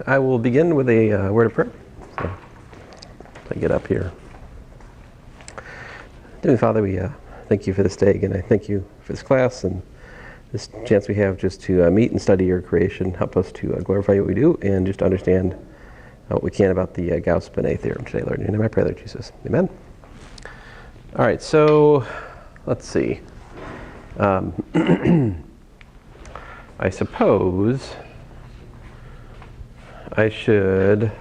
I will begin with a word of prayer. So, I get up here. Heavenly Father, we thank you for this day again. I thank you for this class and this chance we have just to meet and study your creation. Help us to glorify what we do and just understand what we can about the Gauss Bonnet Theorem today, Lord. In your name I pray, Lord Jesus. Amen. All right, so let's see. I suppose I should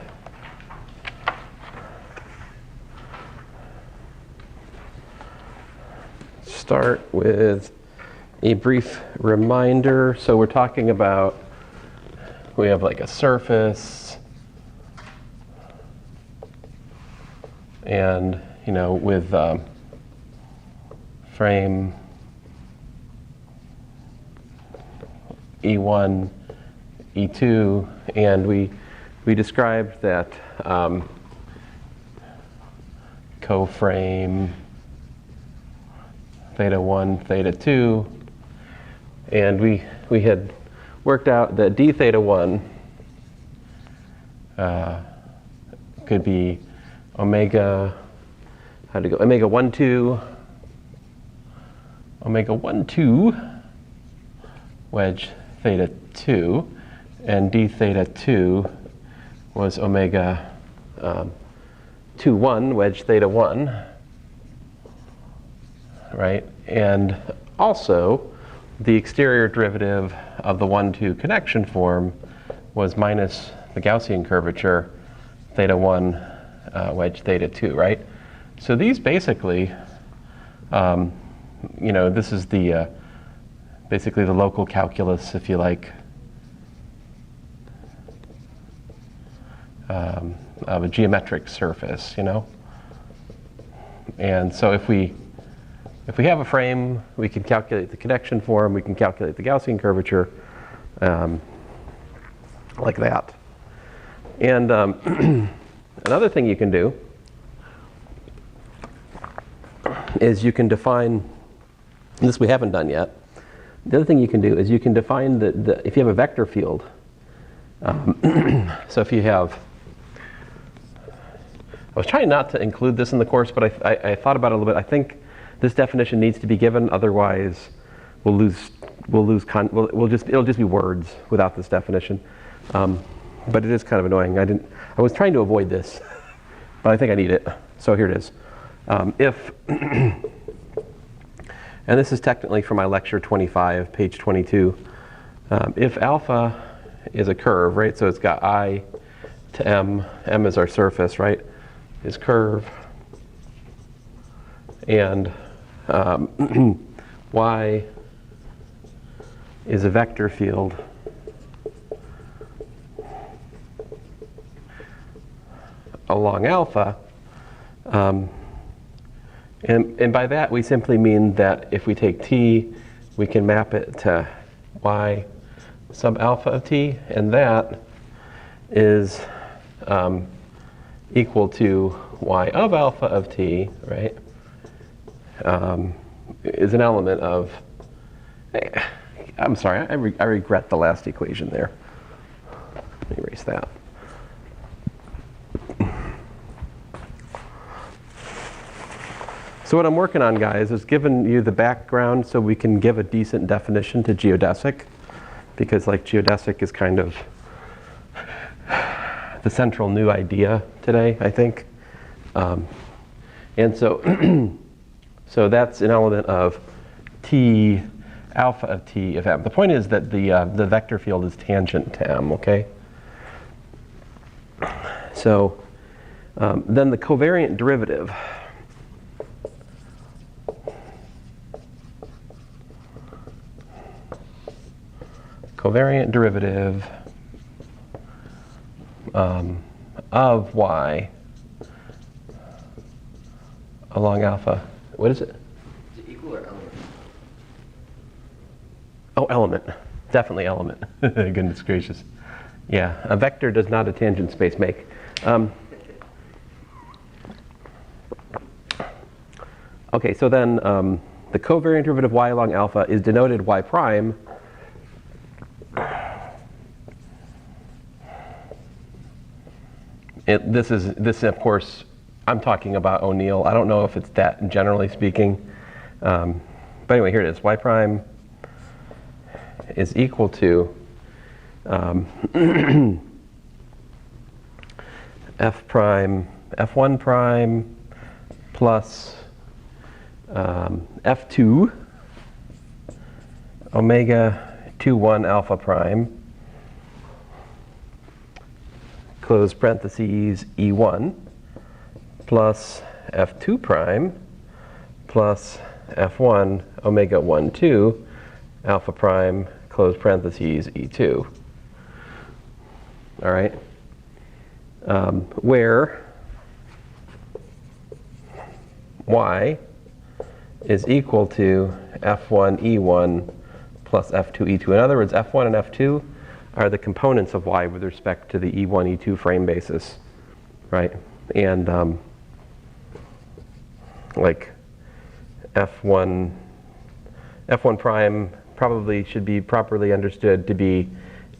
start with a brief reminder. So we're talking about, we have like a surface, and with frame E1, E2, and we described that co-frame theta 1, theta 2, and we had worked out that d theta 1 could be omega, omega 1, 2, omega 1, 2, wedge theta 2, and d theta 2 was omega 2, 1, wedge theta 1, right? And also, the exterior derivative of the 1, 2 connection form was minus the Gaussian curvature theta 1, wedge theta 2, right? So these basically, this is the basically the local calculus, if you like, of a geometric surface, And so if we have a frame, we can calculate the connection form, we can calculate the Gaussian curvature, like that. And another thing you can do is you can define, this we haven't done yet, the other thing you can do is you can define if you have a vector field, so if you have, I was trying not to include this in the course, but I thought about it a little bit. I think this definition needs to be given, otherwise it'll just be words without this definition. But it is kind of annoying. I was trying to avoid this, but I think I need it. So here it is. And this is technically from my lecture 25, page 22. If alpha is a curve, right? So it's got I to M. M is our surface, right? Is curve. And Y is a vector field along alpha. And by that we simply mean that if we take t, we can map it to y sub alpha of t, and that is equal to y of alpha of t, right? Is an element of, I'm sorry, I regret the last equation there. Let me erase that. So what I'm working on, guys, is giving you the background so we can give a decent definition to geodesic, because geodesic is kind of the central new idea today, I think. And so, so that's an element of t alpha of t of m. The point is that the vector field is tangent to m, okay? So then the covariant derivative of y along alpha, what is it? Is it equal or element? Oh, element. Definitely element. Goodness gracious. Yeah, a vector does not a tangent space make. Okay, so then the covariant derivative of y along alpha is denoted y prime This of course, I'm talking about O'Neill. I don't know if it's that generally speaking. But anyway, here it is. Y prime is equal to f prime, f1 prime plus f2 omega 2 1 alpha prime close parentheses E1 plus f2 prime plus f1 omega 1 2 alpha prime close parentheses E2. All right, where y is equal to f1 E1 plus f2 E2. In other words, f1 and f2 are the components of y with respect to the E1 E2 frame basis, right? And like f1 prime probably should be properly understood to be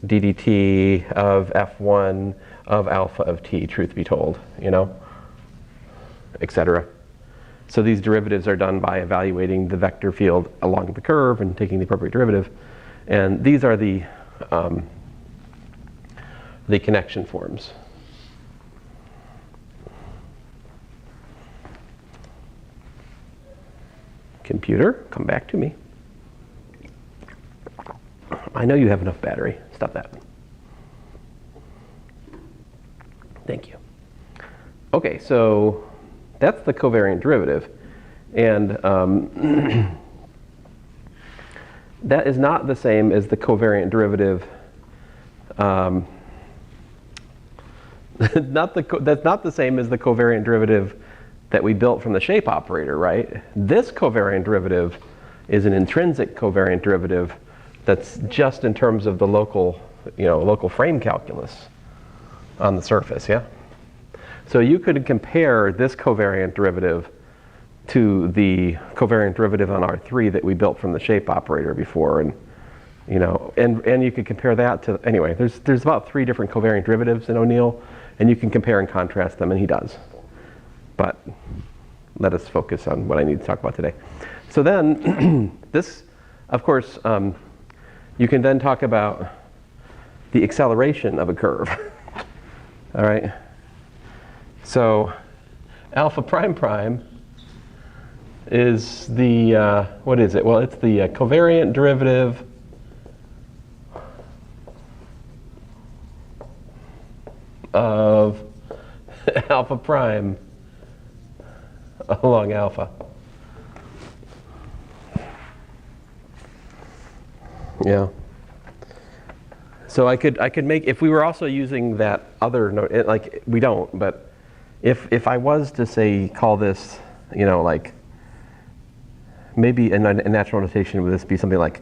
ddt of f1 of alpha of t, truth be told, you know, etc. So these derivatives are done by evaluating the vector field along the curve and taking the appropriate derivative. And these are the connection forms. Computer, come back to me. I know you have enough battery. Stop that. Thank you. Okay, so that's the covariant derivative. And that is not the same as the covariant derivative. That's not the same as the covariant derivative that we built from the shape operator, right? This covariant derivative is an intrinsic covariant derivative that's just in terms of the local, local frame calculus on the surface, yeah? So you could compare this covariant derivative to the covariant derivative on R3 that we built from the shape operator before, and you could compare that to, anyway, there's about 3 different covariant derivatives in O'Neill, and you can compare and contrast them, and he does. But let us focus on what I need to talk about today. So then, this, of course, you can then talk about the acceleration of a curve. All right? So alpha prime prime is the, what is it? Well, it's the covariant derivative of alpha prime along alpha. Yeah. So I could make, if we were also using that other note, like we don't, but if I was to say call this, like maybe a natural notation would this be something like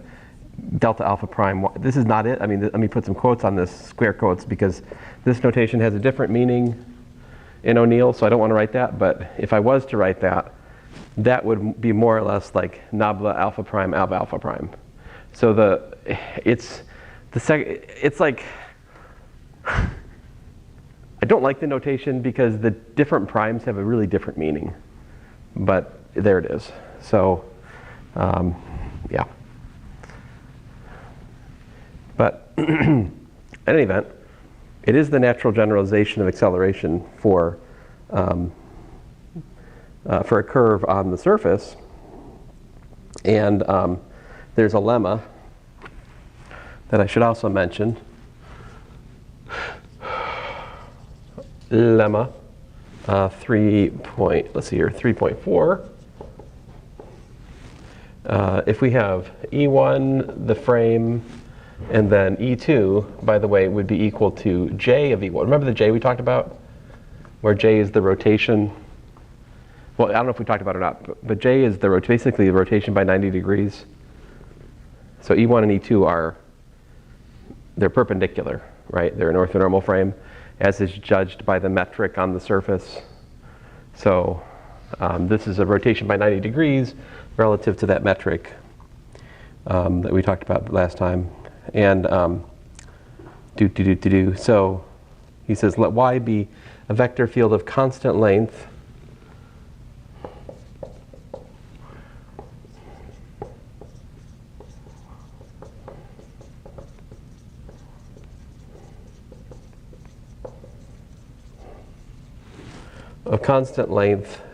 delta alpha prime. This is not it. I mean, let me put some quotes on this, square quotes, because this notation has a different meaning in O'Neill, so I don't want to write that. But if I was to write that, that would be more or less like nabla alpha prime ab alpha prime. So it's like, I don't like the notation because the different primes have a really different meaning, but there it is. So, yeah. But in any event, it is the natural generalization of acceleration for a curve on the surface. And there's a lemma that I should also mention. Lemma 3.4. If we have E1, the frame, and then E2, by the way, would be equal to J of E1. Remember the J we talked about? Where J is the rotation. Well, I don't know if we talked about it or not, but J is basically the rotation by 90 degrees. So E1 and E2 they're perpendicular, right? They're an orthonormal frame, as is judged by the metric on the surface. So this is a rotation by 90 degrees relative to that metric that we talked about last time. And so he says, let y be a vector field of constant length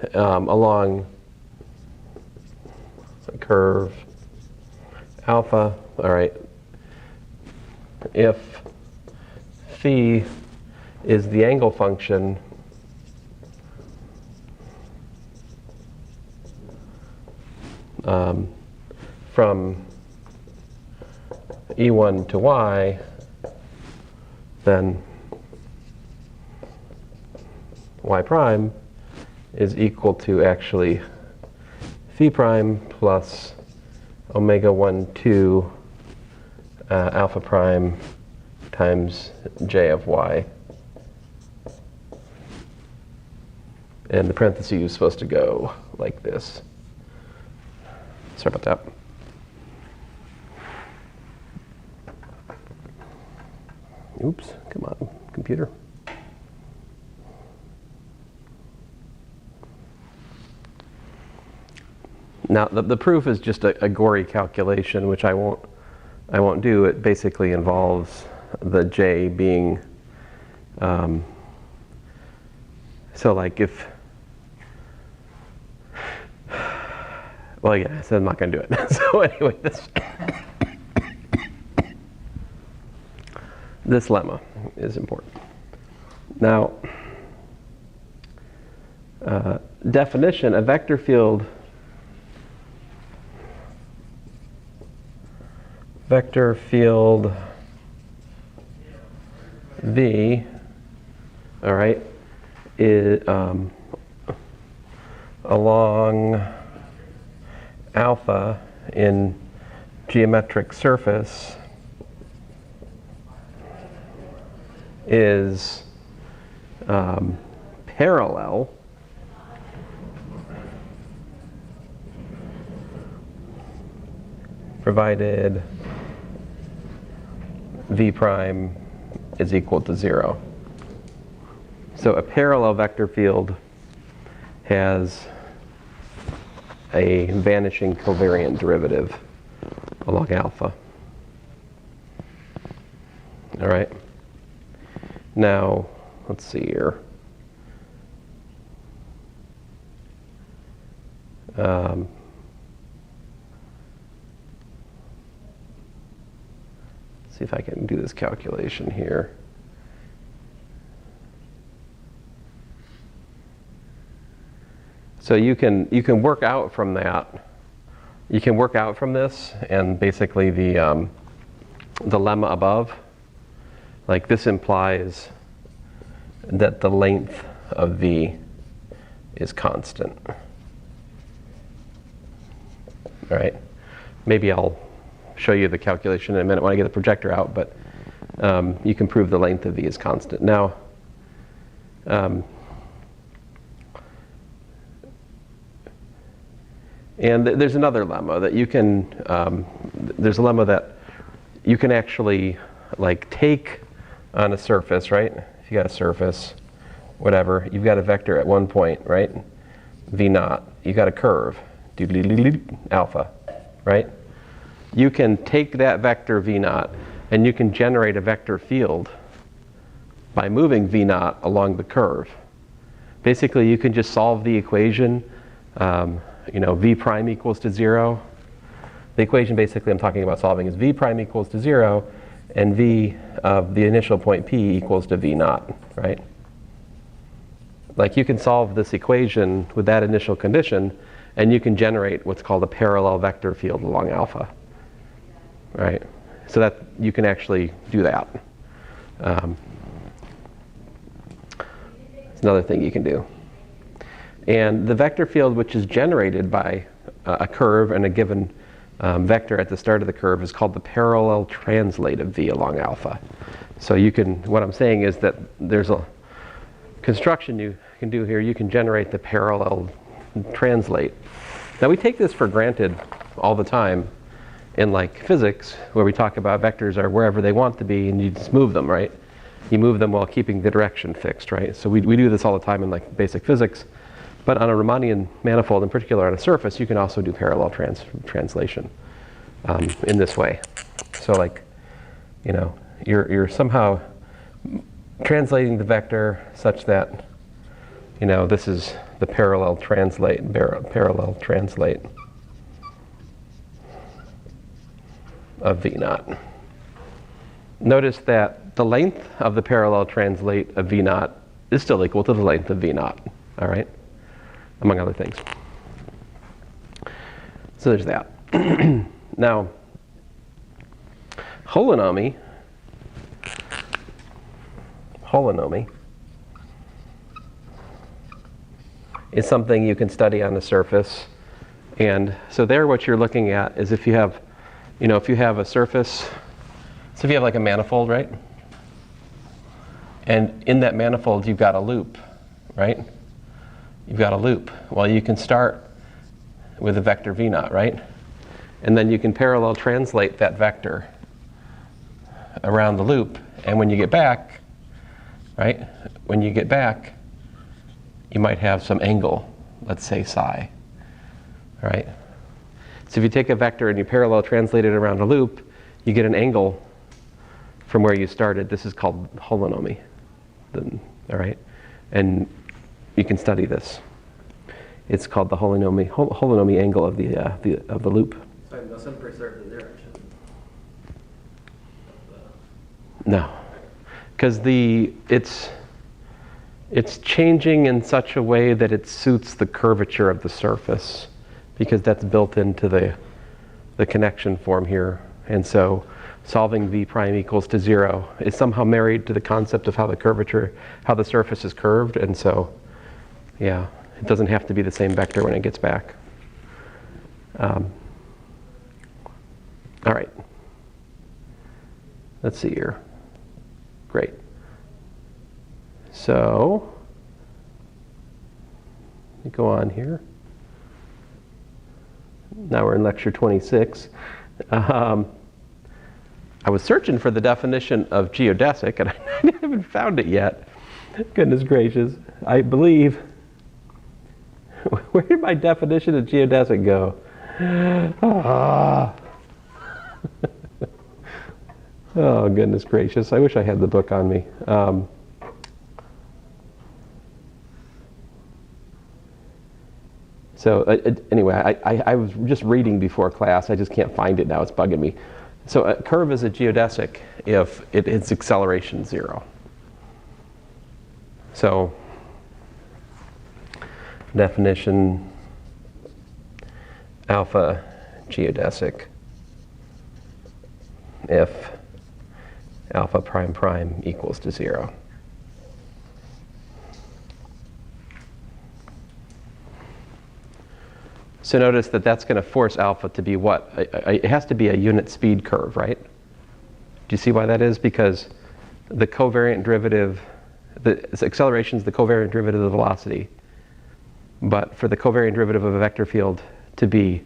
along a curve alpha, all right, if phi is the angle function from E1 to Y, then Y prime is equal to actually phi prime plus omega 1, 2 alpha prime times j of y. And the parentheses is supposed to go like this. Sorry about that. Oops, come on, computer. Now, the proof is just a gory calculation, which I won't do. It basically involves the j being, so like if, well, yeah, so I'm not going to do it. So anyway, this lemma is important. Now, definition, a vector field V, all right, is along alpha in geometric surface is parallel provided V prime is equal to 0. So a parallel vector field has a vanishing covariant derivative along alpha. All right. Now, let's see here. See if I can do this calculation here. So you can work out from that. You can work out from this, and basically the lemma above, like this implies that the length of V is constant. All right. Maybe I'll show you the calculation in a minute when I get the projector out, but you can prove the length of V is constant. Now, and there's another lemma that you can, there's a lemma that you can actually like take on a surface, right? If you got a surface, whatever, you've got a vector at one point, right? V naught, you got a curve, alpha, right? You can take that vector V naught and you can generate a vector field by moving V naught along the curve. Basically, you can just solve the equation, V prime equals to 0. The equation basically I'm talking about solving is V prime equals to 0 and V of the initial point P equals to V naught, right? Like you can solve this equation with that initial condition and you can generate what's called a parallel vector field along alpha. Right, so that you can actually do that. It's another thing you can do. And the vector field which is generated by a curve and a given vector at the start of the curve is called the parallel translate of V along alpha. So you can, what I'm saying is that there's a construction you can do here. You can generate the parallel translate. Now we take this for granted all the time in like physics, where we talk about vectors are wherever they want to be and you just move them, right? you move them while keeping the direction fixed, right? So we do this all the time in like basic physics, but on a Riemannian manifold, in particular on a surface, you can also do parallel translation in this way. So like, you know, you're somehow translating the vector such that, you know, this is the parallel translate of V naught. Notice that the length of the parallel translate of V naught is still equal to the length of V naught, all right? Among other things. So there's that. Now, holonomy is something you can study on the surface. And so there what you're looking at is if you have, you know, if you have a surface, so if you have like a manifold, right? And in that manifold you've got a loop, right? You've got a loop. Well, you can start with a vector V naught, right? And then you can parallel translate that vector around the loop. And when you get back, right? When you get back, you might have some angle, let's say psi, right? So if you take a vector and you parallel translate it around a loop, you get an angle from where you started. This is called holonomy, all right? And you can study this. It's called the holonomy angle of the loop. So it doesn't preserve the direction. No, because it's changing in such a way that it suits the curvature of the surface, because that's built into the connection form here. And so solving V prime equals to 0 is somehow married to the concept of how the surface is curved. And so, yeah, it doesn't have to be the same vector when it gets back. All right. Let's see here. Great. So, let me go on here. Now we're in lecture 26. I was searching for the definition of geodesic, and I haven't found it yet. Goodness gracious. I believe, where did my definition of geodesic go? Oh, goodness gracious. I wish I had the book on me. Anyway, I was just reading before class. I just can't find it now. It's bugging me. So a curve is a geodesic if its acceleration 0. So definition, alpha geodesic if alpha prime prime equals to 0. So notice that that's going to force alpha to be what? It has to be a unit speed curve, right? Do you see why that is? Because the covariant derivative, the acceleration is the covariant derivative of the velocity. But for the covariant derivative of a vector field to be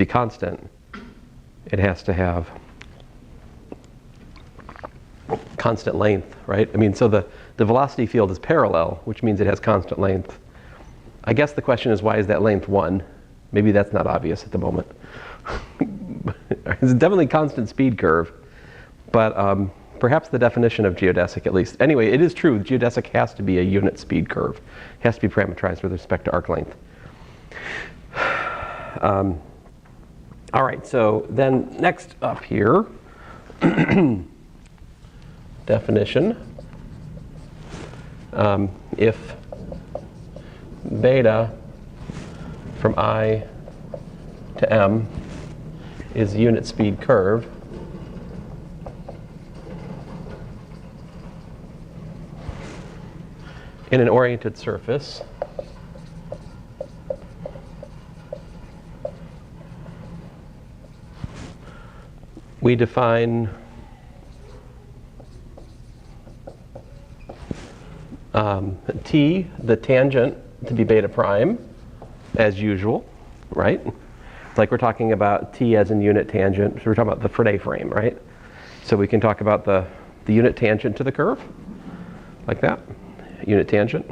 constant, it has to have constant length, right? I mean, so the velocity field is parallel, which means it has constant length. I guess the question is, why is that length 1? Maybe that's not obvious at the moment. It's definitely constant speed curve, but perhaps the definition of geodesic at least. Anyway, it is true, geodesic has to be a unit speed curve. It has to be parametrized with respect to arc length. All right, so then next up here, definition. If beta from I to m is a unit speed curve, in an oriented surface, we define t, the tangent, to be beta prime, as usual, right? Like we're talking about t as in unit tangent, so we're talking about the Fredde frame, right? So we can talk about the unit tangent to the curve, like that, unit tangent.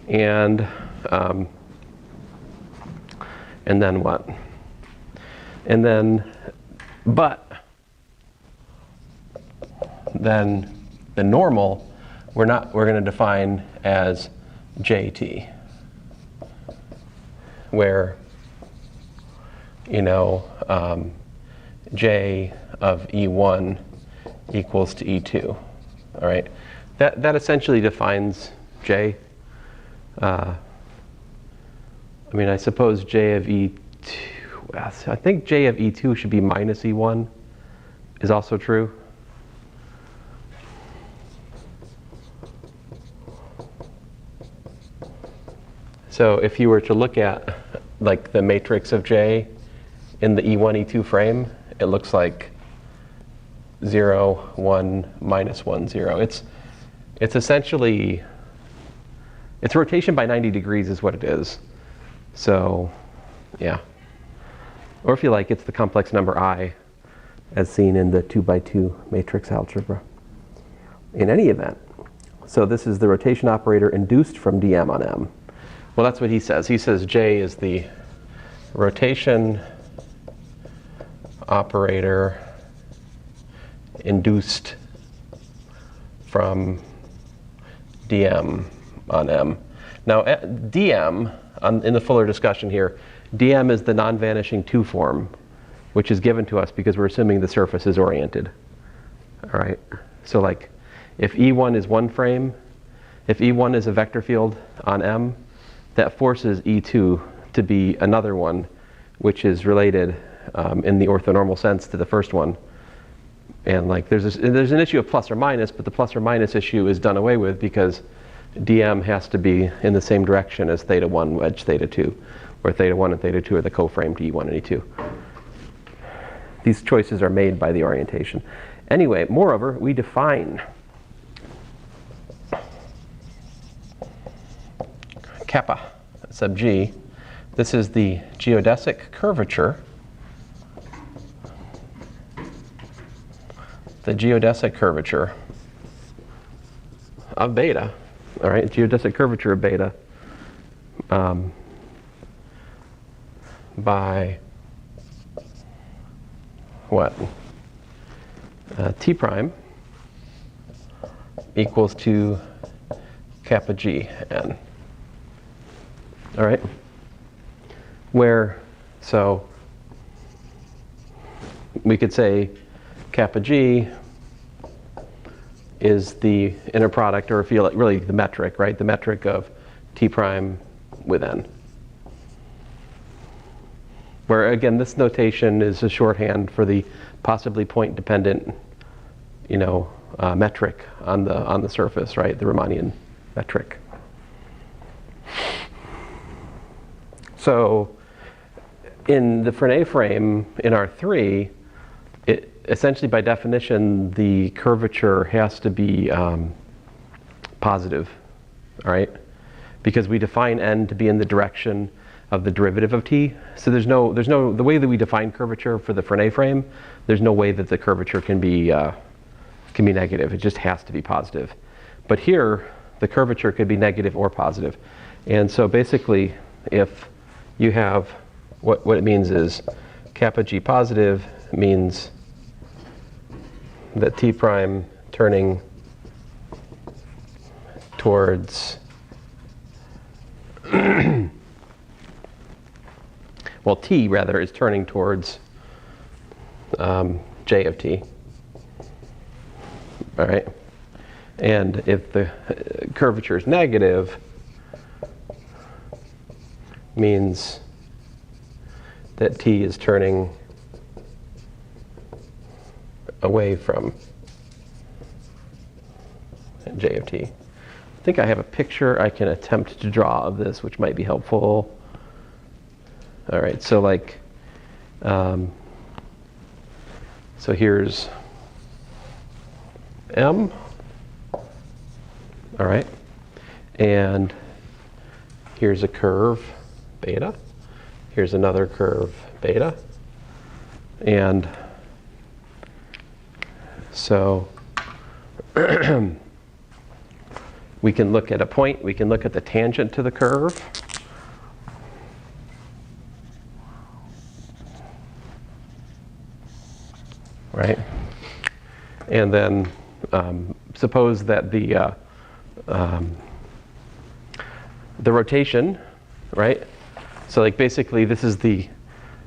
And then what? And then, but then the normal, we're going to define as JT, where, J of E1 equals to E2, all right? That essentially defines J. I suppose J of E2, I think J of E2 should be minus E1 is also true. So if you were to look at like the matrix of J in the E1, E2 frame, it looks like 0, 1, minus 1, 0. It's essentially, it's rotation by 90 degrees is what it is. So, yeah. Or if you like, it's the complex number I as seen in the 2x2 matrix algebra. In any event, so this is the rotation operator induced from dm on m. Well, that's what he says. He says J is the rotation operator induced from dm on m. Now, dm, in the fuller discussion here, dm is the non-vanishing 2 form, which is given to us because we're assuming the surface is oriented. All right? So like, if E1 is one frame, if E1 is a vector field on M, that forces E2 to be another one, which is related in the orthonormal sense to the first one. And like, there's an issue of plus or minus, but the plus or minus issue is done away with because dm has to be in the same direction as theta 1 wedge theta 2, where theta 1 and theta 2 are the co-framed E1 and E2. These choices are made by the orientation. Anyway, moreover, we define kappa sub g. This is the geodesic curvature. The geodesic curvature of beta. All right, geodesic curvature of beta by what? T prime equals to kappa g n. All right? Where, so we could say kappa g is the inner product, or if you like, really the metric, right? The metric of T prime with n. Where again, this notation is a shorthand for the possibly point-dependent, metric on the surface, right? The Riemannian metric. So, in the Frenet frame in R3, it essentially by definition the curvature has to be positive, all right? Because we define n to be in the direction of the derivative of t. So the way that we define curvature for the Frenet frame, there's no way that the curvature can be negative. It just has to be positive. But here, the curvature could be negative or positive. And so basically, if you have, what it means is kappa g positive means that T prime turning towards well, T rather is turning towards J of T. All right. And if the curvature is negative, means that T is turning away from J of T. I think I have a picture I can attempt to draw of this, which might be helpful. All right, so like, so here's M, all right, and here's a curve, beta. Here's another curve, beta. And So we can look at a point, we can look at the tangent to the curve. Right? And then suppose that the rotation, right? So like basically this is the,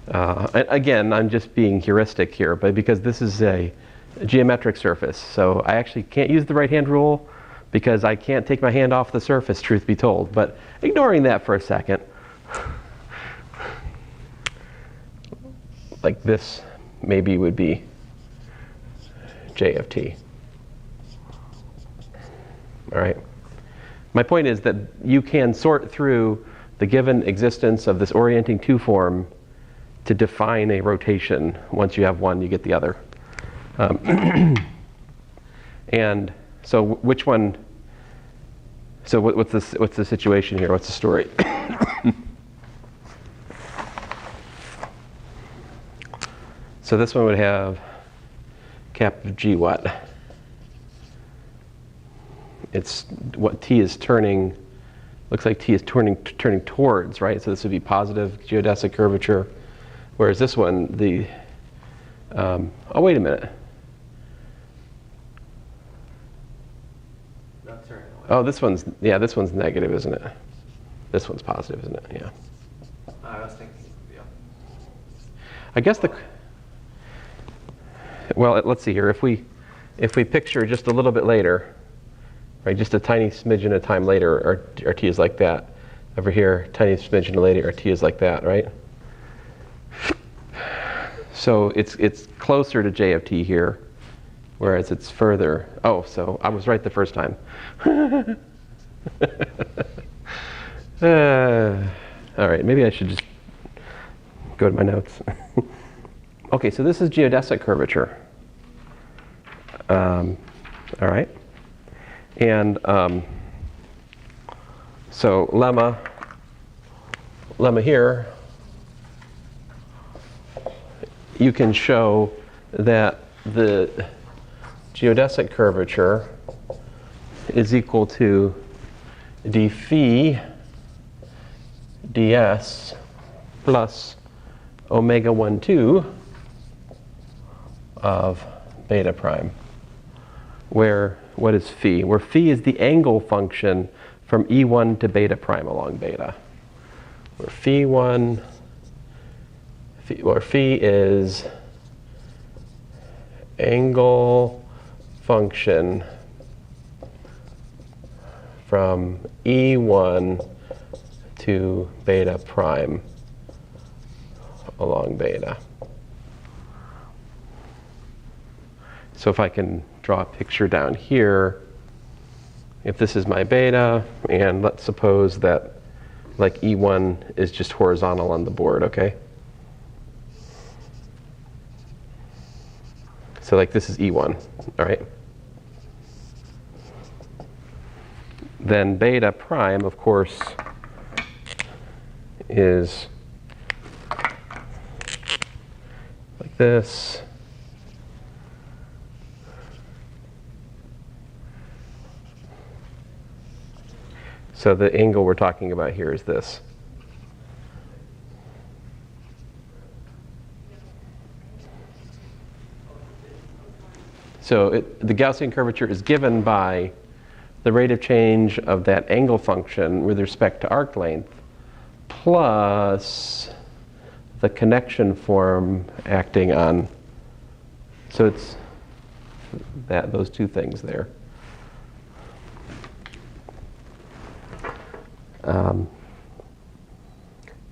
again, I'm just being heuristic here, but because this is a geometric surface, so I actually can't use the right-hand rule because I can't take my hand off the surface, truth be told. But ignoring that for a second, like this maybe would be J of t. All right. My point is that you can sort through the given existence of this orienting two form to define a rotation. Once you have one, you get the other. And so which one? So what's the situation here? What's the story? So this one would have cap of g what? It's what t is turning, looks like t is turning towards, right? So this would be positive geodesic curvature. Whereas this one, the, oh wait a minute. Not turning away. Oh, this one's negative, isn't it? This one's positive, isn't it? Yeah. I was thinking, yeah. I guess well, let's see here. If we picture just a little bit later, right, just a tiny smidgen of time later, our t is like that. Over here, tiny smidgen later, our t is like that, right? So it's closer to j of t here, whereas it's further. Oh, so I was right the first time. All right, maybe I should just go to my notes. Okay, so this is geodesic curvature. All right. And so lemma here, you can show that the geodesic curvature is equal to d phi ds plus omega 1, 2 of beta prime, where what is phi? Where phi is the angle function from E1 to beta prime along beta. Where phi is angle function from E1 to beta prime along beta. So if I can draw a picture down here, if this is my beta, and let's suppose that like E1 is just horizontal on the board, okay? So like this is E1, all right? Then beta prime, of course, is like this. So the angle we're talking about here is this. So the Gaussian curvature is given by the rate of change of that angle function with respect to arc length plus the connection form acting on. So it's those two things there.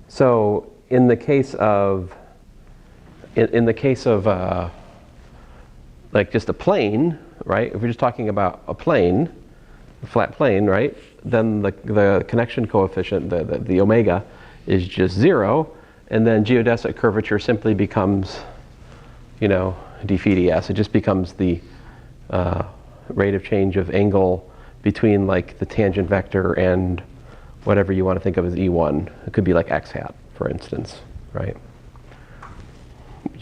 So in the case of like just a plane, right? If we're just talking about a plane, a flat plane, right? Then the connection coefficient, the omega, is just 0, and then geodesic curvature simply becomes, you know, d phi ds. It just becomes the rate of change of angle between like the tangent vector and whatever you want to think of as E1. It could be like x hat, for instance, right?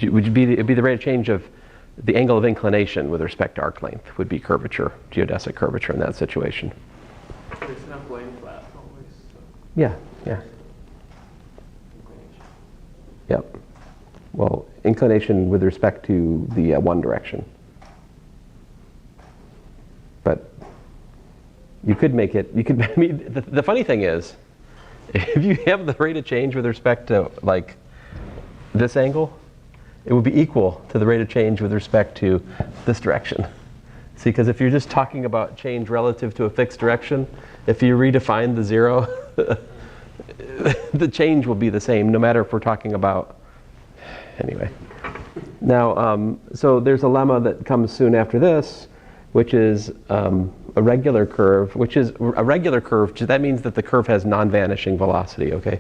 It'd be the rate of change of the angle of inclination with respect to arc length would be curvature, geodesic curvature in that situation. It's not plane flat always. So Yeah, yeah. inclination. Yep. Well, inclination with respect to the one direction. But you could make it, you could, I mean, the funny thing is, if you have the rate of change with respect to like this angle, it would be equal to the rate of change with respect to this direction. See, because if you're just talking about change relative to a fixed direction, if you redefine the zero, the change will be the same no matter if we're talking about, anyway. Now, so there's a lemma that comes soon after this, which is a regular curve, which is a regular curve. That means that the curve has non-vanishing velocity, okay?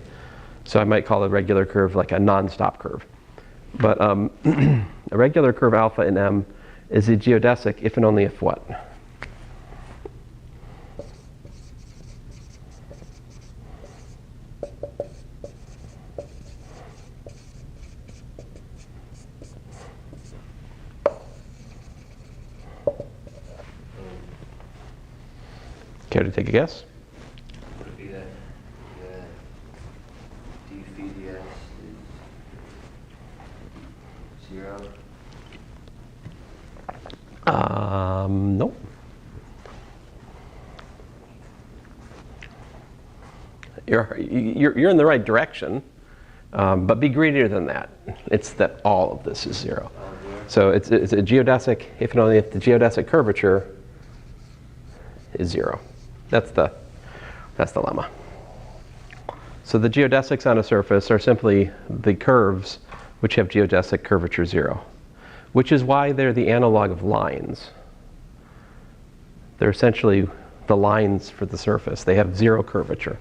So I might call a regular curve like a non-stop curve. But a regular curve alpha in M is a geodesic if and only if what? Care to take a guess? Would it be that d phi ds is 0? Nope. You're in the right direction, but be greedier than that. It's that all of this is 0. So it's a geodesic if and only if the geodesic curvature is 0. That's the lemma. So the geodesics on a surface are simply the curves which have geodesic curvature 0, which is why they're the analog of lines. They're essentially the lines for the surface. They have 0 curvature.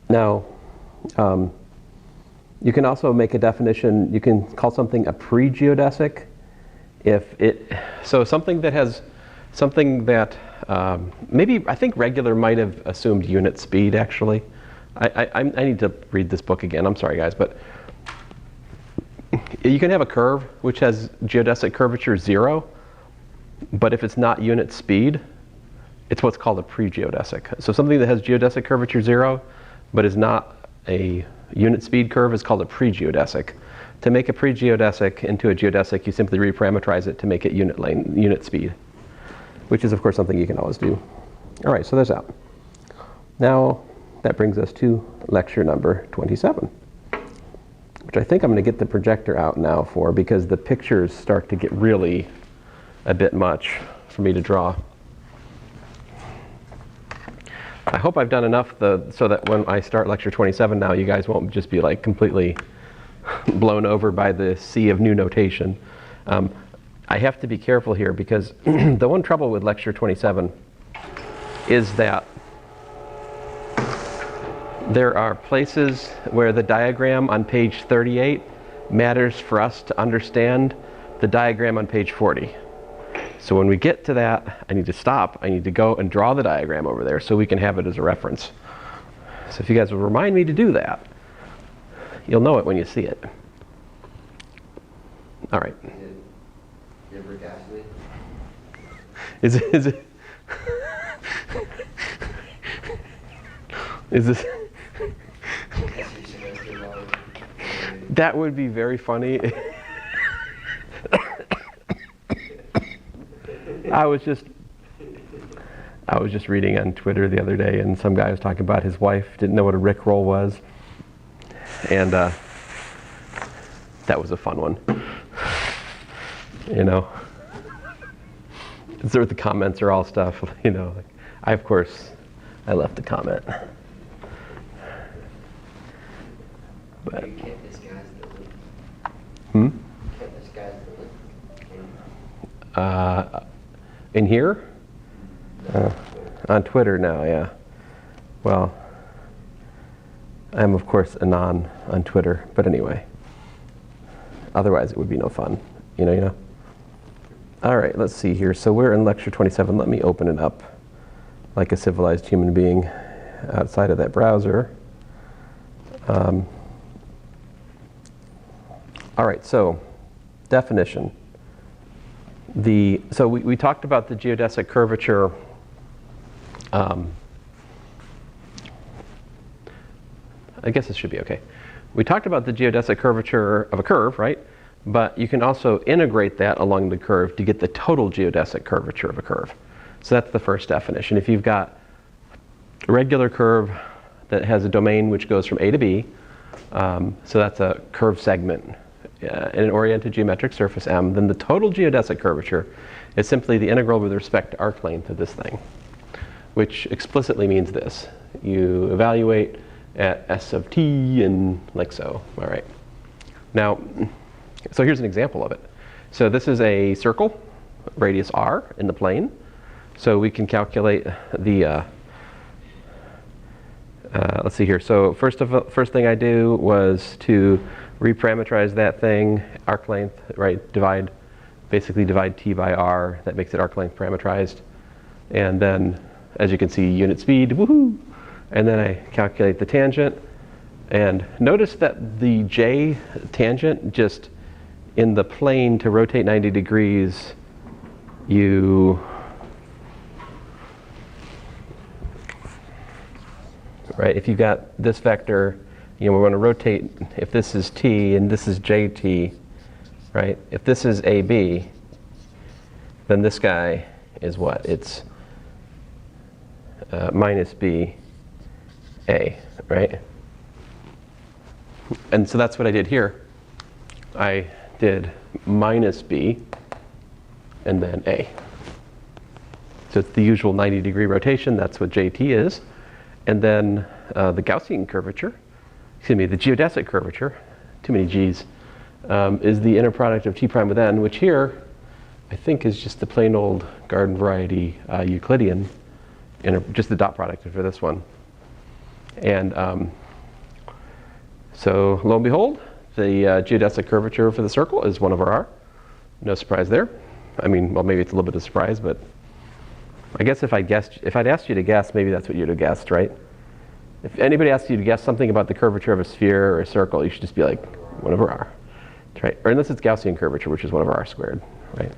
Now, you can also make a definition. You can call something a pre-geodesic if it, so something that has, something that, maybe, I think regular might have assumed unit speed actually. I need to read this book again, I'm sorry guys, but you can have a curve which has geodesic curvature 0, but if it's not unit speed, it's what's called a pre-geodesic. So something that has geodesic curvature 0, but is not a unit speed curve is called a pre-geodesic. To make a pre-geodesic into a geodesic, you simply reparameterize it to make it unit speed, which is of course something you can always do. All right, so there's that. Now that brings us to lecture number 27, which I think I'm going to get the projector out now for, because the pictures start to get really a bit much for me to draw. I hope I've done enough so that when I start lecture 27 now, you guys won't just be like completely blown over by the sea of new notation. I have to be careful here because the one trouble with lecture 27 is that there are places where the diagram on page 38 matters for us to understand the diagram on page 40. So when we get to that, I need to stop. I need to go and draw the diagram over there so we can have it as a reference. So if you guys will remind me to do that, you'll know it when you see it. All right. Is it Gasly? Is it is this that would be very funny. I was just reading on Twitter the other day, and some guy was talking about his wife didn't know what a Rickroll was, and that was a fun one. You know, sort of the comments are all stuff. You know, like, of course I left the comment, but You can't disguise the link. hmm. You can't disguise the link. In here? On Twitter now, yeah. Well, I'm of course anon on Twitter, but anyway. Otherwise it would be no fun, you know. All right, let's see here. So we're in lecture 27. Let me open it up like a civilized human being outside of that browser. All right, so definition. So we talked about the geodesic curvature. I guess this should be okay. We talked about the geodesic curvature of a curve, right? But you can also integrate that along the curve to get the total geodesic curvature of a curve. So that's the first definition. If you've got a regular curve that has a domain which goes from A to B, so that's a curved segment in an oriented geometric surface M, then the total geodesic curvature is simply the integral with respect to arc length of this thing, which explicitly means this. You evaluate at S of t and like so. All right. Now, so here's an example of it. So this is a circle, radius r in the plane. So we can calculate the, let's see here. So first thing I do was to reparameterize that thing, arc length, right? Basically divide t by r. That makes it arc length parameterized. And then, as you can see, unit speed, woohoo! And then I calculate the tangent. And notice that the j tangent, just in the plane to rotate 90 degrees, right, if you've got this vector, we want to rotate, if this is t and this is jt, right? If this is AB, then this guy is what? It's minus b a, right? And so that's what I did here. I did minus b and then a. So it's the usual 90-degree rotation. That's what jt is. And then the Gaussian curvature, the geodesic curvature, too many g's, is the inner product of t prime with n, which here I think is just the plain old garden variety Euclidean, just the dot product for this one. And so lo and behold, the geodesic curvature for the circle is 1 over r. No surprise there. I mean, well, maybe it's a little bit of a surprise, but I guess if I'd asked you to guess, maybe that's what you'd have guessed, right? If anybody asked you to guess something about the curvature of a sphere or a circle, you should just be like 1 over r, right? Or unless it's Gaussian curvature, which is 1 over r squared, right?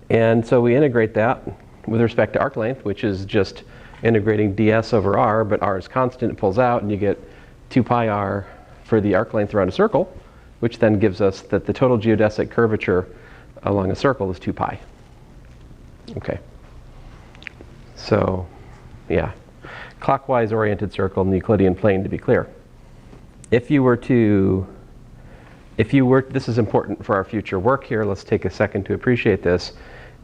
And so we integrate that with respect to arc length, which is just integrating ds over r, but r is constant, it pulls out, and you get 2 pi r for the arc length around a circle, which then gives us that the total geodesic curvature along a circle is 2 pi. Okay. So, yeah. Clockwise oriented circle in the Euclidean plane, to be clear. This is important for our future work here. Let's take a second to appreciate this.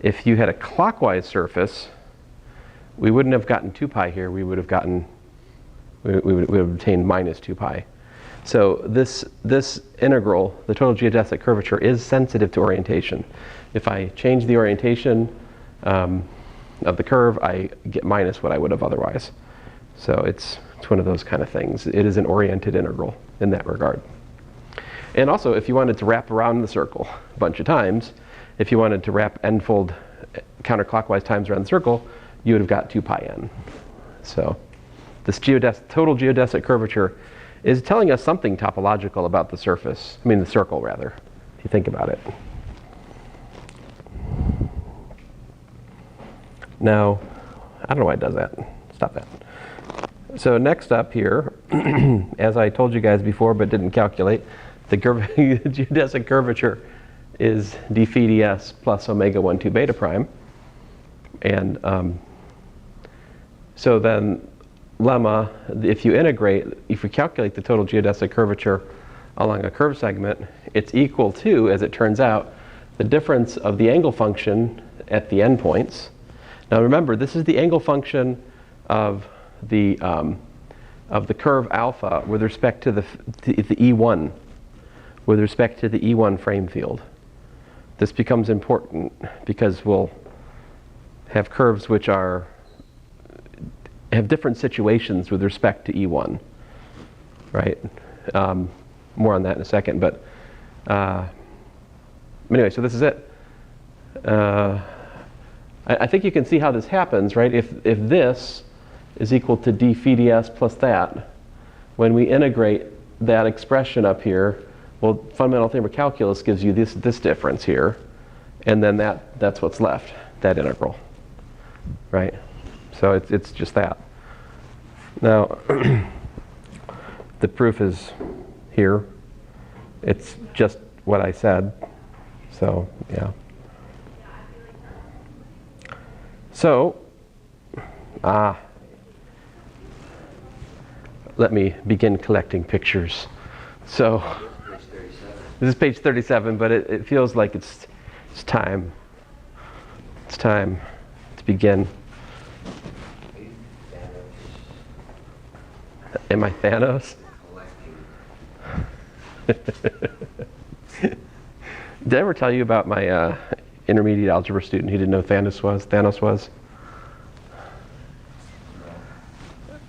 If you had a clockwise surface, we wouldn't have gotten 2 pi here. We would have obtained minus 2 pi. So this integral, the total geodesic curvature, is sensitive to orientation. If I change the orientation of the curve, I get minus what I would have otherwise. So it's one of those kind of things. It is an oriented integral in that regard. And also, if you wanted to wrap around the circle a bunch of times, if you wanted to wrap n-fold counterclockwise times around the circle, you would have got 2 pi n. So this total geodesic curvature is telling us something topological about the surface. I mean, the circle, rather, if you think about it. Now, I don't know why it does that. Stop that. So next up here, as I told you guys before but didn't calculate, the geodesic curvature is d phi ds plus omega 1 2 beta prime. And so then lemma, if you calculate the total geodesic curvature along a curved segment, it's equal to, as it turns out, the difference of the angle function at the endpoints. Now remember, this is the angle function of the curve alpha with respect to the E1, with respect to the E1 frame field. This becomes important because we'll have curves which have different situations with respect to E1, right? More on that in a second, but anyway, so this is it. I think you can see how this happens, right? If this is equal to d phi ds plus that, when we integrate that expression up here, well, fundamental theorem of calculus gives you this difference here, and then that's what's left, that integral, right? So it's just that. Now, the proof is here. It's just what I said. So, yeah. So, let me begin collecting pictures. So, Page 37. this is page 37, but it feels like it's time. It's time to begin. Am I Thanos? Collecting. Did I ever tell you about my intermediate algebra student who didn't know Thanos was?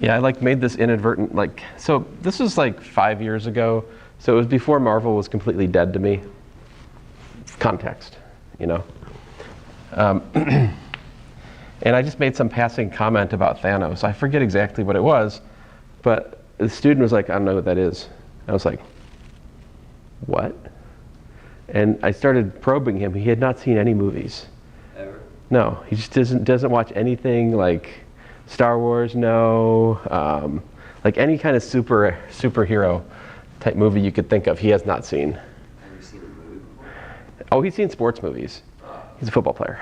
Yeah, I made this inadvertent, so this was 5 years ago. So it was before Marvel was completely dead to me. Context, you know. And I just made some passing comment about Thanos. I forget exactly what it was, but the student was like, I don't know what that is. I was like, what? And I started probing him. He had not seen any movies. Ever? No, he just doesn't watch anything like Star Wars, no. Like any kind of superhero type movie you could think of, he has not seen. Have you seen a movie before? Oh, he's seen sports movies. He's a football player.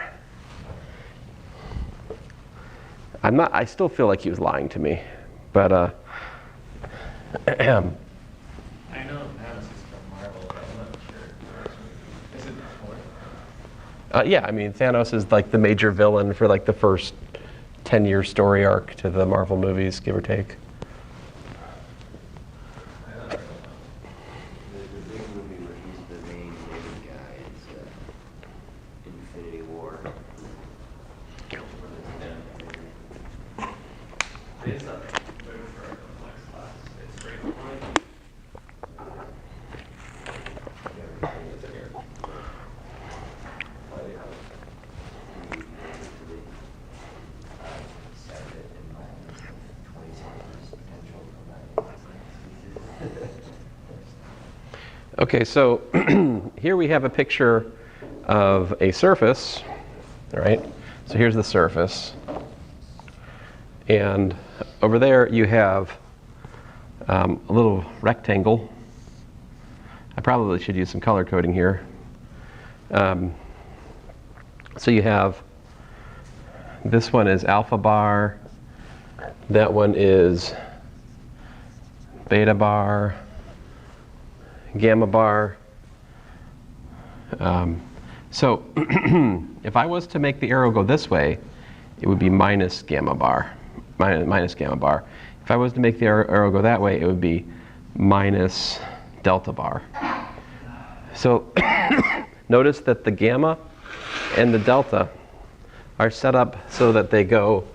I still feel like he was lying to me, but I know Thanos is from Marvel, but I'm not sure. Is it before? yeah, I mean, Thanos is the major villain for the first 10-year story arc to the Marvel movies, give or take. The big movie where he's the main guy is Infinity War. It's a very complex class. It's great. Okay, so here we have a picture of a surface, all right? So here's the surface. And over there you have a little rectangle. I probably should use some color coding here. So you have, this one is alpha bar, that one is beta bar, gamma bar. So if I was to make the arrow go this way, it would be minus gamma bar, minus gamma bar. If I was to make the arrow go that way, it would be minus delta bar. So notice that the gamma and the delta are set up so that they go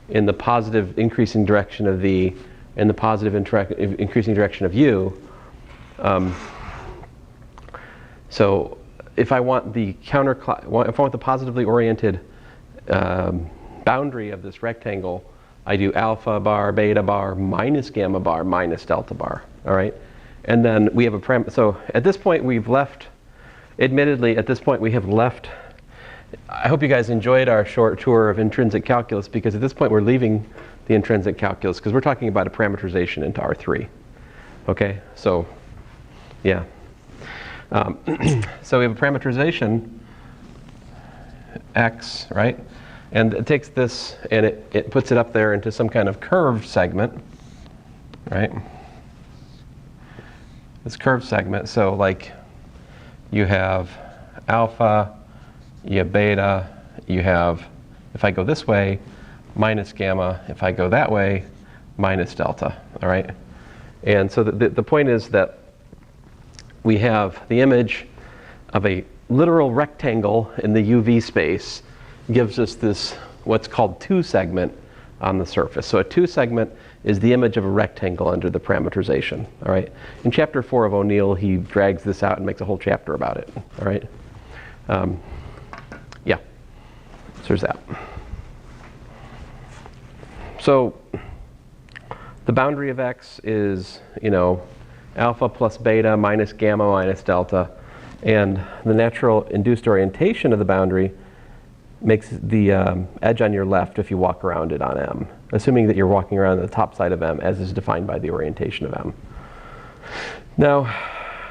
in the positive increasing direction of V and the positive increasing direction of U. So if I want the if I want the positively oriented boundary of this rectangle, I do alpha bar, beta bar, minus gamma bar, minus delta bar. All right, and then we have a parameter. So at this point, we've left. Admittedly, at this point, we have left. I hope you guys enjoyed our short tour of intrinsic calculus, because at this point, we're leaving the intrinsic calculus because we're talking about a parameterization into R3. Okay, so yeah. So we have a parameterization x, right? And it takes this and it puts it up there into some kind of curved segment, right? This curved segment. So you have alpha, you have beta, you have, if I go this way, minus gamma. If I go that way, minus delta, all right? And so the point is that we have the image of a literal rectangle in the UV space gives us this, what's called 2-segment on the surface. So a 2-segment is the image of a rectangle under the parameterization, all right? In chapter 4 of O'Neill, he drags this out and makes a whole chapter about it, all right? Yeah, so there's that. So the boundary of x is, alpha plus beta minus gamma minus delta. And the natural induced orientation of the boundary makes the edge on your left if you walk around it on M, assuming that you're walking around the top side of M as is defined by the orientation of M. Now,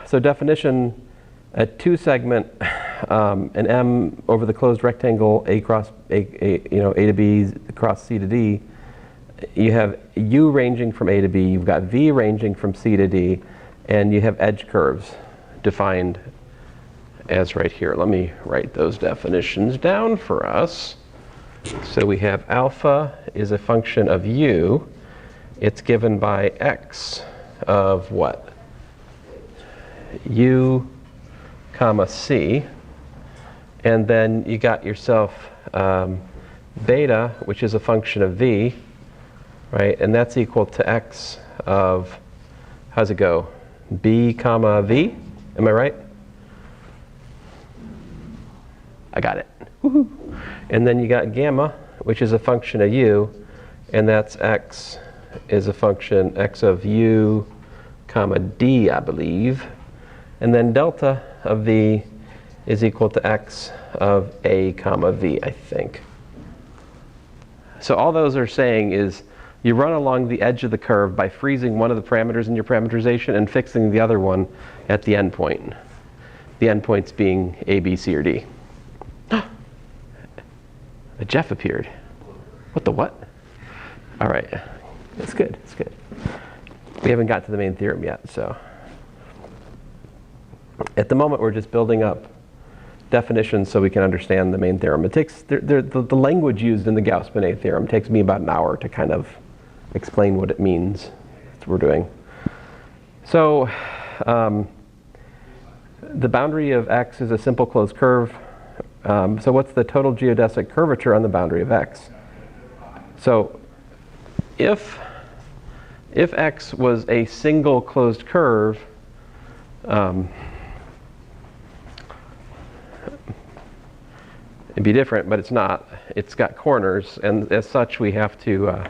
so definition, a two-segment, an M over the closed rectangle A cross A to B across C to D. You have U ranging from A to B. You've got V ranging from C to D, and you have edge curves defined as right here. Let me write those definitions down for us. So we have alpha is a function of U. It's given by x of what? U comma C. And then you got yourself beta, which is a function of V, right? And that's equal to x of, how's it go? B comma V, am I right? I got it. Woohoo. And then you got gamma, which is a function of U, and that's x is a function x of U comma D, I believe. And then delta of V is equal to x of A comma V, I think. So all those are saying is you run along the edge of the curve by freezing one of the parameters in your parameterization and fixing the other one at the endpoint. The endpoints being A, B, C, or D. Jeff appeared. What the what? All right. That's good. That's good. We haven't got to the main theorem yet, so. At the moment, we're just building up definitions so we can understand the main theorem. It takes, the language used in the Gauss Bonnet Theorem takes me about an hour to kind of explain what it means. That's what we're doing. So, the boundary of x is a simple closed curve. So what's the total geodesic curvature on the boundary of x? So if x was a single closed curve, it'd be different, but it's not. It's got corners, and as such, we have to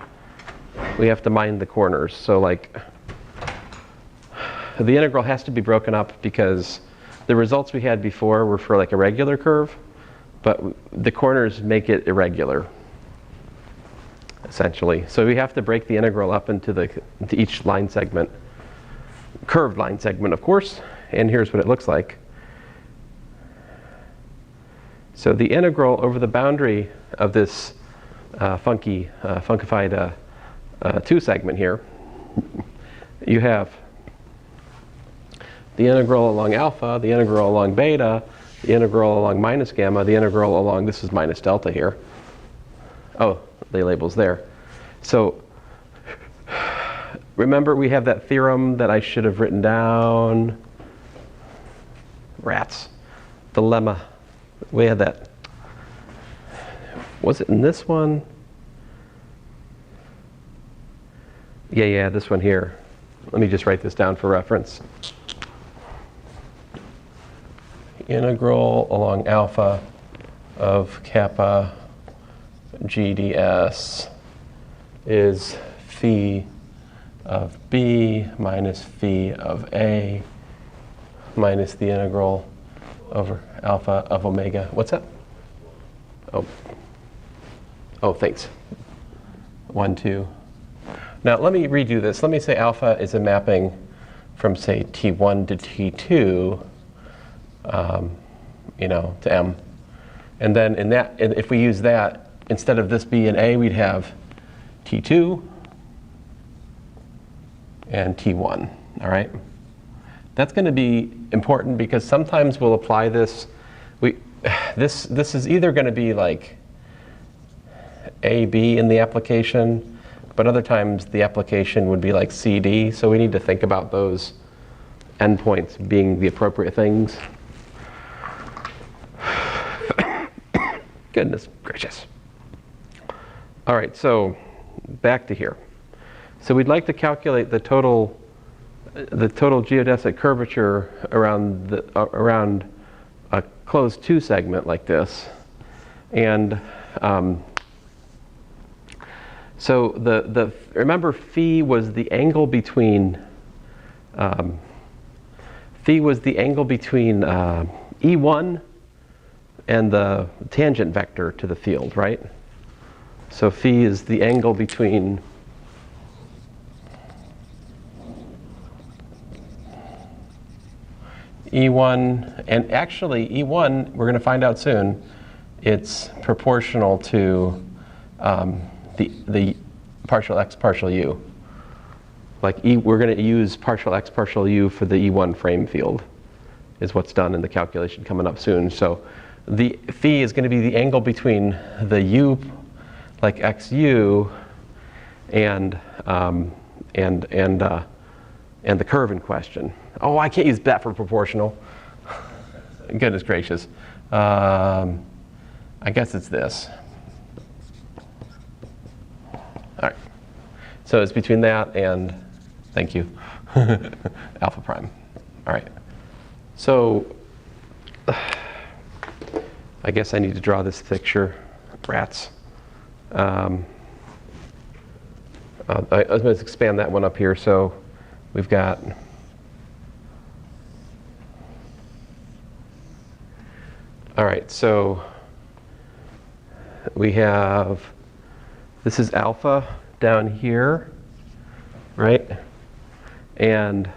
mind the corners. So like the integral has to be broken up because the results we had before were for like a regular curve, but the corners make it irregular, essentially. So we have to break the integral up into each line segment, curved line segment, of course, and here's what it looks like. So the integral over the boundary of this funkified two-segment here, you have the integral along alpha, the integral along beta, the integral along minus gamma, the integral along, this is minus delta here. Oh, the label's there. So remember we have that theorem that I should have written down. Rats. The lemma. We had that. Was it in this one? Yeah, this one here. Let me just write this down for reference. Integral along alpha of kappa GDS is phi of B minus phi of A minus the integral over alpha of omega. What's that? Oh, thanks. 1, 2. Now let me redo this. Let me say alpha is a mapping from say T1 to T2, to M. And then in that, if we use that, instead of this B and A, we'd have T2 and T1, all right? That's going to be important because sometimes we'll apply this. This is either going to be like A, B in the application, but other times the application would be like C, D, so we need to think about those endpoints being the appropriate things. Goodness gracious. All right, so back to here. So we'd like to calculate the total geodesic curvature around a closed two segment like this. And so remember phi was the angle between Phi was the angle between E1 and the tangent vector to the field, right? So phi is the angle between E1, and actually E1, we're going to find out soon, it's proportional to the partial x partial u. Like we're going to use partial x partial u for the E1 frame field, is what's done in the calculation coming up soon. So the phi is going to be the angle between the u, like xu, and the curve in question. Oh, I can't use that for proportional. Goodness gracious. I guess it's this. All right. So it's between that and, thank you, alpha prime. All right. So I guess I need to draw this picture. Rats. Let's expand that one up here. So we've got all right, so we have, this is alpha down here, right? And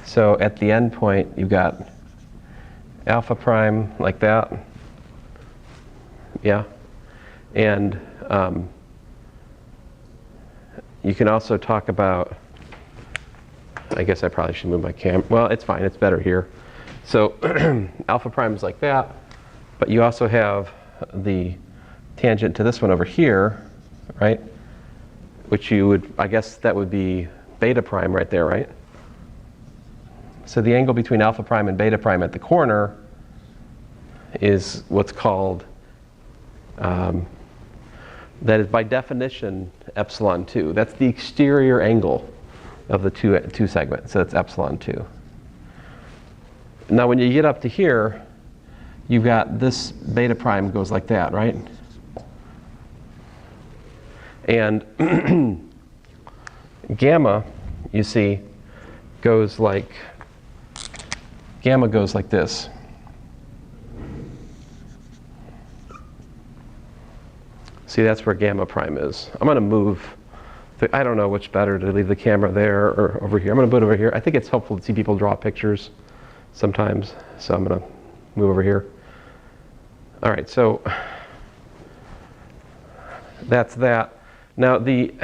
so at the end point, you've got alpha prime like that. Yeah. And you can also talk about, I guess I probably should move my camera. Well, it's fine. It's better here. So alpha prime is like that, but you also have the tangent to this one over here, right? Which you would, I guess that would be beta prime right there, right? So the angle between alpha prime and beta prime at the corner is what's called, that is by definition epsilon 2. That's the exterior angle of the two segments, so it's epsilon 2. Now when you get up to here, you've got this beta prime goes like that, right? And gamma, you see, goes like, gamma goes like this. See, that's where gamma prime is. I'm going to move. I don't know which better, to leave the camera there or over here. I'm going to put it over here. I think it's helpful to see people draw pictures sometimes, so I'm going to move over here. All right, so that's that. Now the,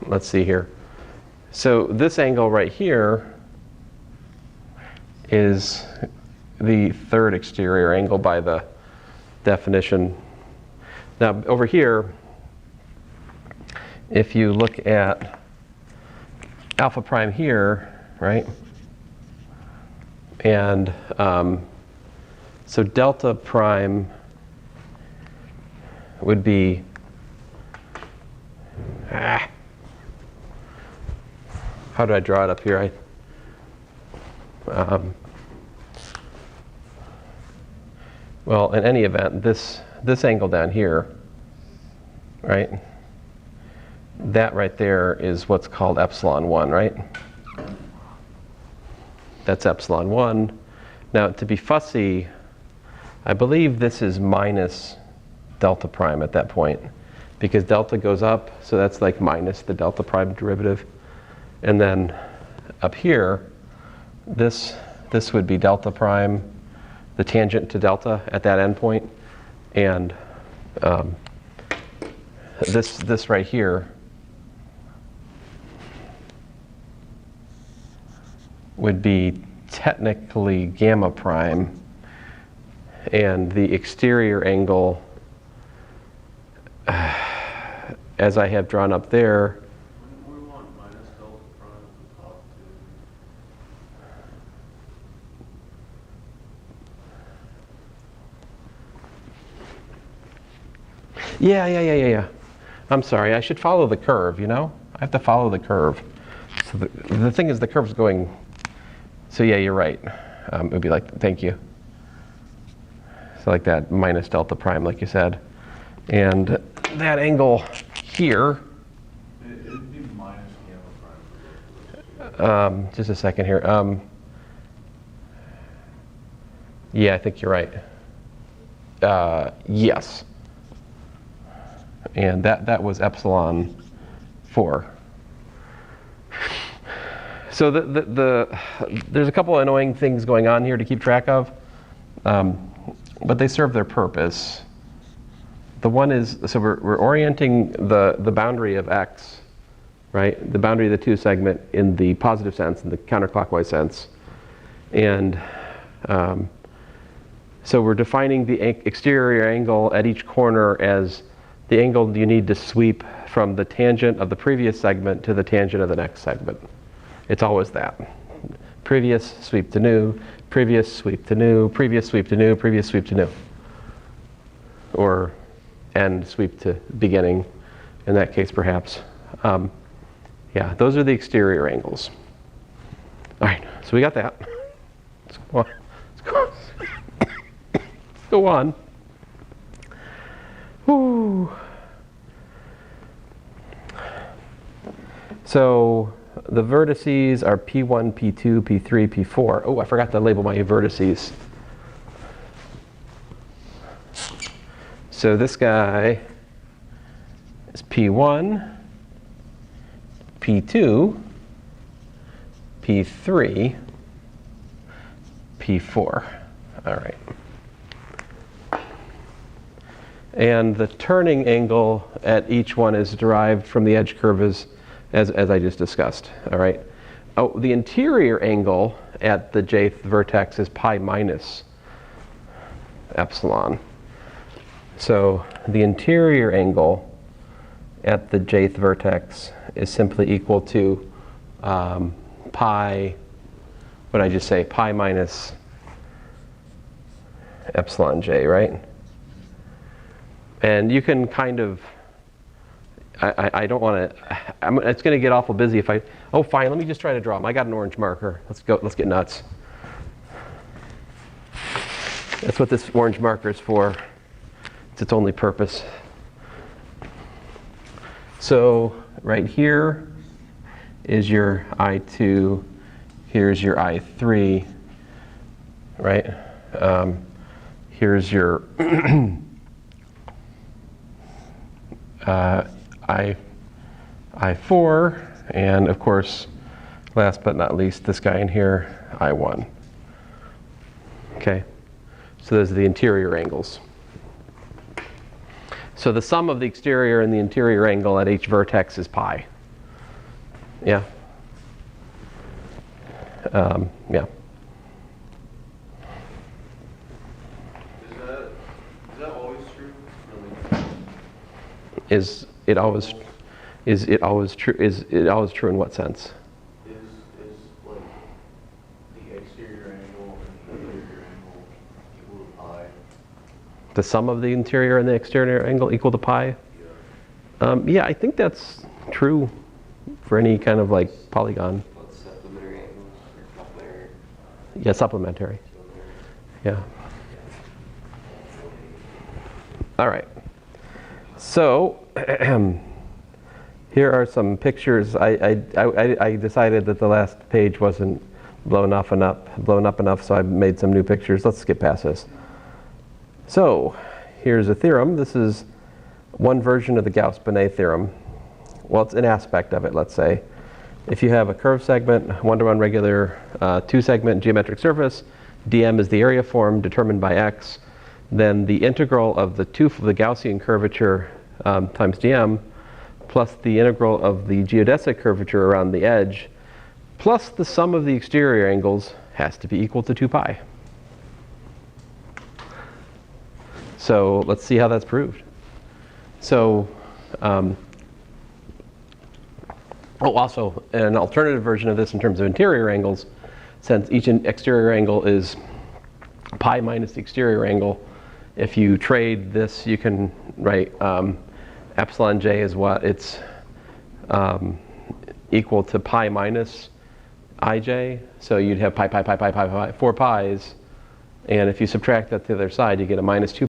let's see here. So this angle right here is the third exterior angle by the definition. Now over here, if you look at alpha prime here, right? And so delta prime would be, how do I draw it up here? Well, in any event, this angle down here, right? That right there is what's called epsilon 1, right? That's epsilon 1. Now, to be fussy, I believe this is minus delta prime at that point, because delta goes up, so that's like minus the delta prime derivative. And then up here, this would be delta prime, the tangent to delta at that endpoint, and this right here would be technically gamma prime, and the exterior angle, as I have drawn up there, We want minus delta prime at the top too. Yeah. I'm sorry, I should follow the curve, you know? I have to follow the curve. So the thing is, the curve's going, so yeah, you're right. It would be like, thank you. So like that, minus delta prime, like you said. And that angle here, It'd be minus Just a second here. Yeah, I think you're right. Yes. And that was epsilon 4. So there's a couple of annoying things going on here to keep track of, but they serve their purpose. The one is, so we're orienting the boundary of x, right? The boundary of the two segment in the positive sense, in the counterclockwise sense. And so we're defining the exterior angle at each corner as the angle you need to sweep from the tangent of the previous segment to the tangent of the next segment. It's always that. Previous, sweep to new, previous, sweep to new, previous, sweep to new, previous, sweep to new. Or end, sweep to beginning, in that case perhaps. Yeah, those are the exterior angles. All right, so we got that. Let's go on. Let's go on. Whew. So the vertices are P1, P2, P3, P4. Oh, I forgot to label my vertices. So this guy is P1, P2, P3, P4. All right. And the turning angle at each one is derived from the edge curve as I just discussed. All right. Oh, the interior angle at the jth vertex is pi minus epsilon. So the interior angle at the jth vertex is simply equal to pi, what did I just say, pi minus epsilon j, right? And you can kind of, I don't want to, it's going to get awful busy if I, oh fine, let me just try to draw them. I got an orange marker. Let's go, let's get nuts. That's what this orange marker is for. It's its only purpose. So right here is your I2, here's your I3, right? Here's your I4, and of course, last but not least, this guy in here, I1. Okay, so those are the interior angles. So the sum of the exterior and the interior angle at each vertex is pi. Yeah? Yeah. Is that always true? Is it always true? Is it always true in what sense? Is like the exterior angle and the interior angle equal to pi? The sum of the interior and the exterior angle equal to pi? Yeah. Yeah, I think that's true for any kind of like polygon. What's supplementary angles or complementary? Yeah, supplementary. Yeah. All right. So here are some pictures. I decided that the last page wasn't blown up enough, so I made some new pictures. Let's skip past this. So here's a theorem. This is one version of the Gauss Bonnet Theorem. Well, it's an aspect of it, let's say. If you have a curved segment, one-to-one regular two-segment geometric surface, dm is the area form determined by x, then the integral of the Gaussian curvature times dm plus the integral of the geodesic curvature around the edge plus the sum of the exterior angles has to be equal to 2 pi. So let's see how that's proved. So, also an alternative version of this in terms of interior angles, since each exterior angle is pi minus the exterior angle. If you trade this, you can write epsilon j is what? It's equal to pi minus ij. So you'd have pi, 4 pi's. And if you subtract that to the other side, you get a minus 2